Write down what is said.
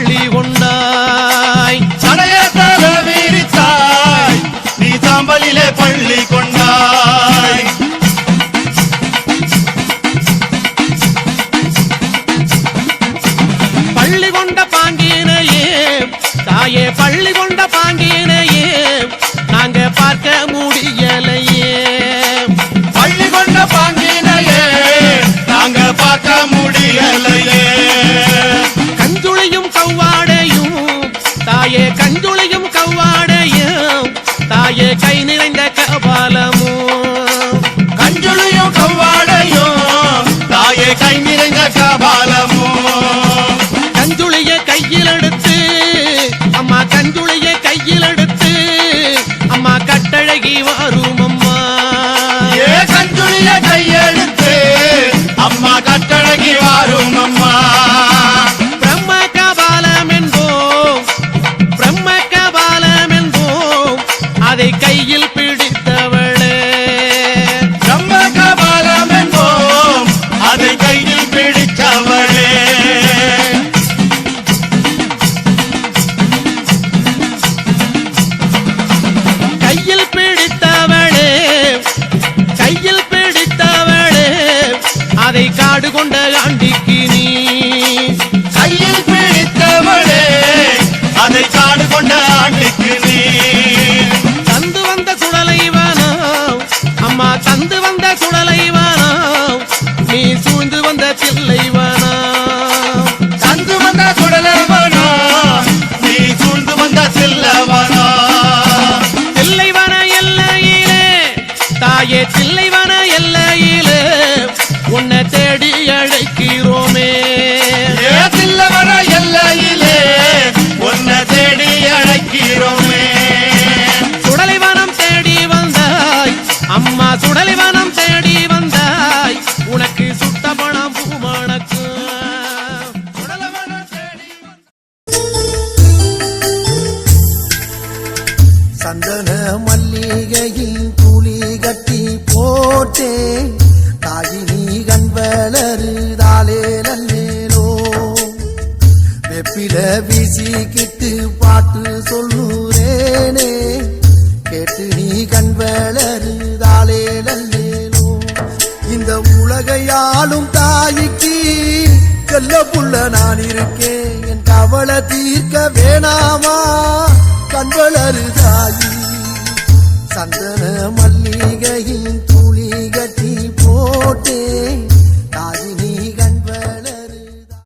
பள்ளி கொண்டாய் சடையத்தல விரித்தாய் நீ சாம்பலிலே பள்ளி கொண்டாய் பள்ளி கொண்ட பாங்கினையே தாயே பள்ளி கொண்ட பாங்கினையே நாங்க பார்க்க முடியலையே பள்ளி கொண்ட பாங்கினையே நாங்க பார்க்க முடியலையே கஞ்சுளியும் கவ்வாடையும் தாயே கஞ்சுளியும் கவ்வாடையும் தாயே கை நிறைந்த கபாலமும் கஞ்சுளியும் கவ்வாடையும் தாயே கை நிறைந்த கபாலமும் கஞ்சுளிய கையில் எடுத்து அம்மா கஞ்சுளிய கையில் எடுத்து அம்மா கட்டழகி வரும் அம்மா ஏ கஞ்சுளிய கையெடுத்து அம்மா கட்டழகி வரும் அம்மா பிரம்ம கபாலம் என்போம் பிரம்ம கபாலம் என்போம் அதை கையில் பிடித்தவளே பிரம்ம கபாலம் என்போம் அதை கையில் பிடித்தவளே கையில் பிடித்தவளே கையில் பிடித்தவளே அதை காடு கொண்ட ஆண்டிக்கு நீ கையில் பிடித்தவளே அதை காடு கொண்ட ஆண்டிக்கு நீ தந்து வந்த சுடலைவானோ அம்மா தந்து வந்த சுடலைவானோ நீ சூழ்ந்து வந்த தில்லைவானோ தந்து வந்த சுடலவனோ நீ சூழ்ந்து வந்த செல்லவனோ தில்லைவன எல்லையிலே தாயே தில்லைவன எல்லையிலே உன்னை தேடி அழைக்கிறோமே ஏ தில்லவன எல்லையிலே உன்னை தேடி அழைக்கிறோமே சுடலைவனம் தேடி வந்தாய் அம்மா சுடலைவனம் தேடி வந்தாய் உனக்கு சுட்ட பணம் பூமணக்கு சுடலவன தேடி சந்தன மல்லிகையில் துளி கட்டி போட்டேன் தாயினி கண் வளருதாலே நல்லேனோ வெப்பில வீசிக்கிட்டு பாட்டு சொல்லுறேனே கேட்டு நீ கண் வளருதாலே நல்லேனோ இந்த உலகையாளும் தாய்க்கு செல்ல புள்ள நான் இருக்கேன் என் கவலை தீர்க்க வேணாமா கண் வளருதாயி சந்தன மல்லிகையின்